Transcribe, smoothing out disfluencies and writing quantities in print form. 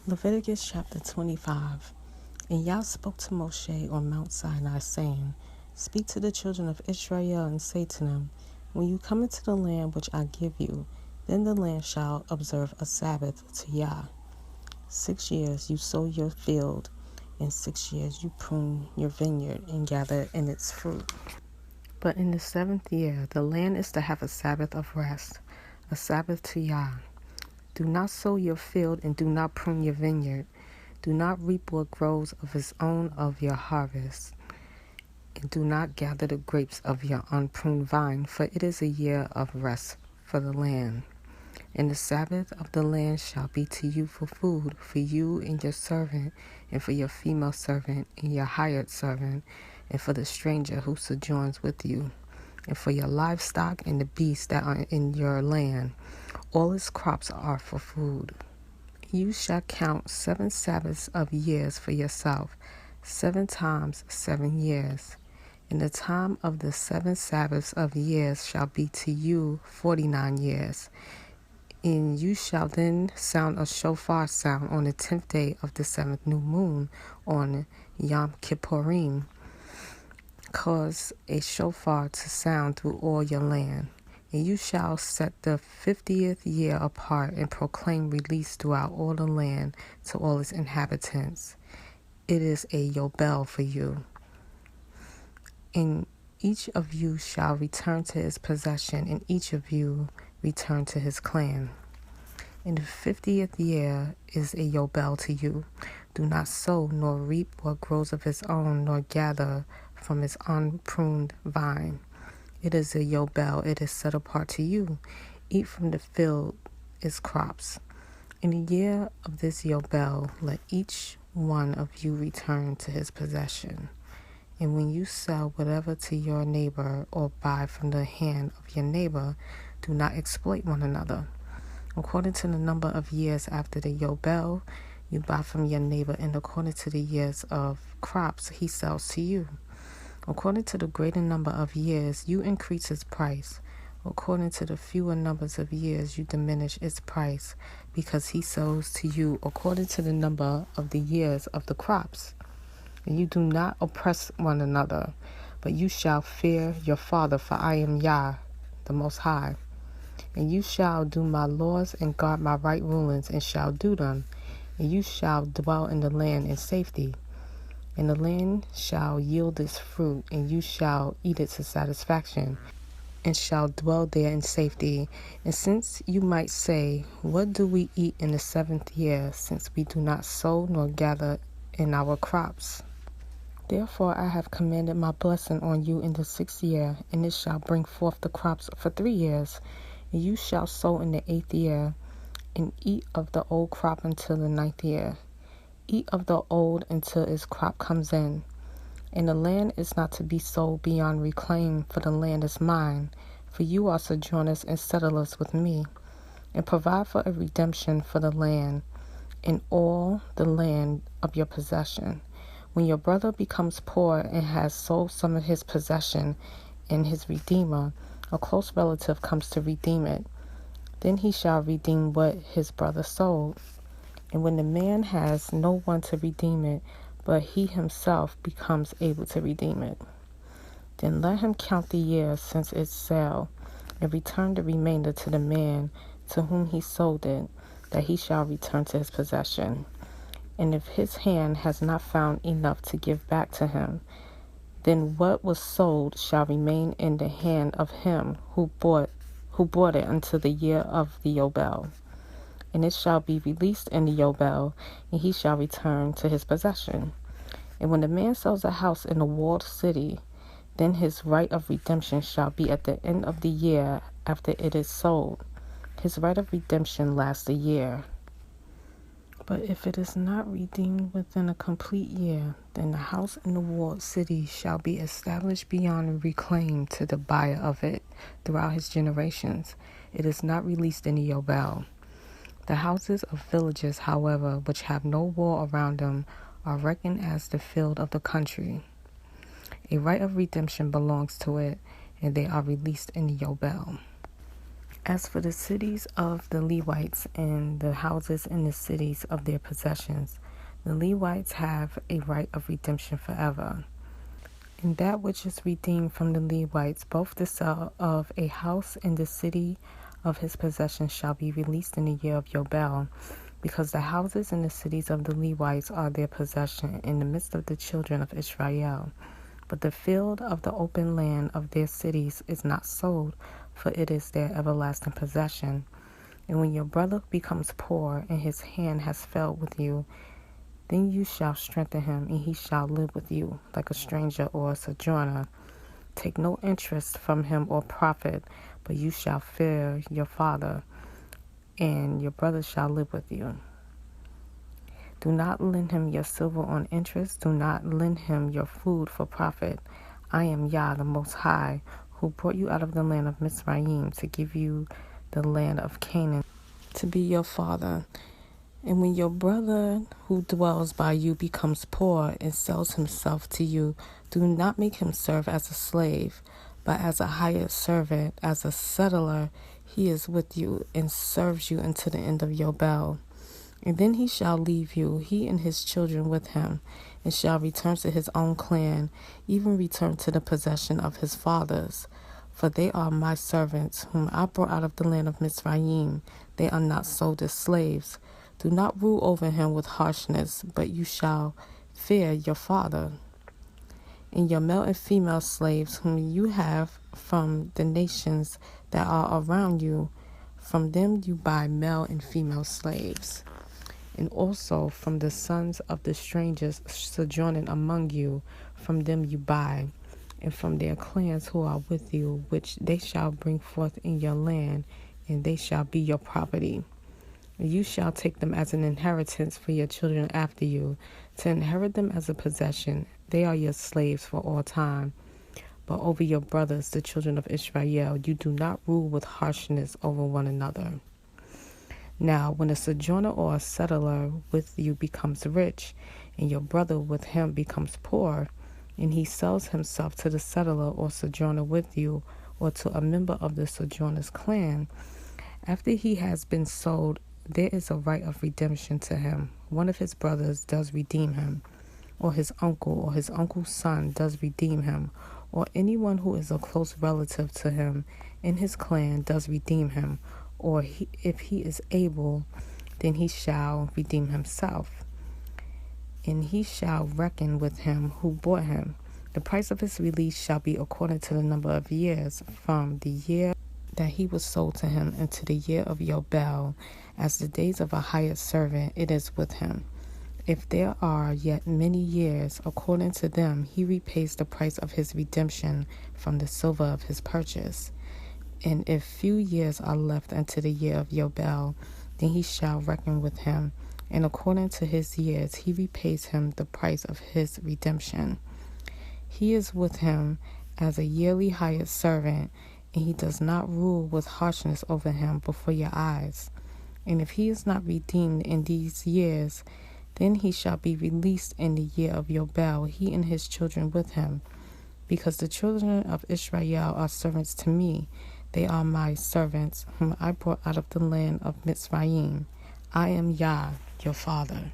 Leviticus chapter 25. And Yah spoke to Moshe on Mount Sinai, saying, Speak to the children of Israel, and say to them, When you come into the land which I give you, then the land shall observe a Sabbath to Yah. 6 years you sow your field, and 6 years you prune your vineyard and gather in its fruit. But in the 7th year the land is to have a Sabbath of rest, a Sabbath to Yah. Do not sow your field, and do not prune your vineyard. Do not reap what grows of its own of your harvest, and do not gather the grapes of your unpruned vine, for it is a year of rest for the land. And the Sabbath of the land shall be to you for food, for you and your servant, and for your female servant, and your hired servant, and for the stranger who sojourns with you, and for your livestock and the beasts that are in your land. All its crops are for food. You shall count 7 Sabbaths of years for yourself, 7 times 7 years. And the time of the 7 Sabbaths of years shall be to you 49 years. And you shall then sound a shofar sound on the 10th day of the 7th new moon, on Yom Kippurim. Cause a shofar to sound through all your land. And you shall set the 50th year apart and proclaim release throughout all the land to all its inhabitants. It is a Yobel for you. And each of you shall return to his possession, and each of you return to his clan. In the 50th year is a Yobel to you. Do not sow nor reap what grows of its own, nor gather from its unpruned vine. It is a Yobel, it is set apart to you. Eat from the field its crops. In the year of this Yobel, let each one of you return to his possession. And when you sell whatever to your neighbor, or buy from the hand of your neighbor, do not exploit one another. According to the number of years after the Yobel, you buy from your neighbor, and according to the years of crops he sells to you. According to the greater number of years, you increase its price. According to the fewer numbers of years, you diminish its price, because he sells to you according to the number of the years of the crops. And you do not oppress one another, but you shall fear your Father, for I am Yah, the Most High. And you shall do my laws and guard my right rulings, and shall do them. And you shall dwell in the land in safety. And the land shall yield its fruit, and you shall eat it to satisfaction, and shall dwell there in safety. And since you might say, What do we eat in the 7th year, since we do not sow nor gather in our crops? Therefore I have commanded my blessing on you in the 6th year, and it shall bring forth the crops for 3 years. And you shall sow in the 8th year, and eat of the old crop until the 9th year. Eat of the old until its crop comes in. And the land is not to be sold beyond reclaim, for the land is mine, for you are sojourners and settlers with me. And provide for a redemption for the land, in all the land of your possession. When your brother becomes poor and has sold some of his possession, and his redeemer, a close relative, comes to redeem it, then he shall redeem what his brother sold. And when the man has no one to redeem it, but he himself becomes able to redeem it, then let him count the years since its sale, and return the remainder to the man to whom he sold it, that he shall return to his possession. And if his hand has not found enough to give back to him, then what was sold shall remain in the hand of him who bought it until the year of the Yobel. And it shall be released in the Yobel, and he shall return to his possession. And when the man sells a house in a walled city, then his right of redemption shall be at the end of the year after it is sold. His right of redemption lasts a year. But if it is not redeemed within a complete year, then the house in the walled city shall be established beyond reclaim to the buyer of it throughout his generations. It is not released in the Yobel. The houses of villages, however, which have no wall around them, are reckoned as the field of the country. A right of redemption belongs to it, and they are released in the Yobel. As for the cities of the Levites and the houses in the cities of their possessions, the Levites have a right of redemption forever. And that which is redeemed from the Levites, both the sale of a house and the city of his possession, shall be released in the year of Yobel, because the houses and the cities of the Levites are their possession in the midst of the children of Israel. But the field of the open land of their cities is not sold, for it is their everlasting possession. And when your brother becomes poor, and his hand has failed with you, then you shall strengthen him, and he shall live with you like a stranger or a sojourner. Take no interest from him or profit, but you shall fear your father, and your brother shall live with you. Do not lend him your silver on interest. Do not lend him your food for profit. I am Yah, the Most High, who brought you out of the land of Mizraim to give you the land of Canaan to be your father. And when your brother who dwells by you becomes poor and sells himself to you, do not make him serve as a slave, but as a hired servant, as a settler, he is with you and serves you until the end of Yobel. And then he shall leave you, he and his children with him, and shall return to his own clan, even return to the possession of his fathers. For they are my servants, whom I brought out of the land of Mizraim. They are not sold as slaves. Do not rule over him with harshness, but you shall fear your father. And your male and female slaves, whom you have from the nations that are around you, from them you buy male and female slaves. And also from the sons of the strangers sojourning among you, from them you buy, and from their clans who are with you, which they shall bring forth in your land, and they shall be your property. You shall take them as an inheritance for your children after you, to inherit them as a possession. They are your slaves for all time. But over your brothers, the children of Israel, you do not rule with harshness over one another. Now, when a sojourner or a settler with you becomes rich, and your brother with him becomes poor, and he sells himself to the settler or sojourner with you, or to a member of the sojourner's clan, after he has been sold, there is a right of redemption to him. One of his brothers does redeem him, or his uncle's son does redeem him, or anyone who is a close relative to him in his clan does redeem him, or if he is able, then he shall redeem himself, and he shall reckon with him who bought him. The price of his release shall be according to the number of years, from the year that he was sold to him into the year of Yobel, as the days of a hired servant, it is with him. If there are yet many years, according to them, he repays the price of his redemption from the silver of his purchase. And if few years are left unto the year of Yobel, then he shall reckon with him, and according to his years he repays him the price of his redemption. He is with him as a yearly hired servant, and he does not rule with harshness over him before your eyes. And if he is not redeemed in these years, then he shall be released in the year of Yobel, he and his children with him. Because the children of Israel are servants to me, they are my servants, whom I brought out of the land of Mizraim. I am Yah, your father.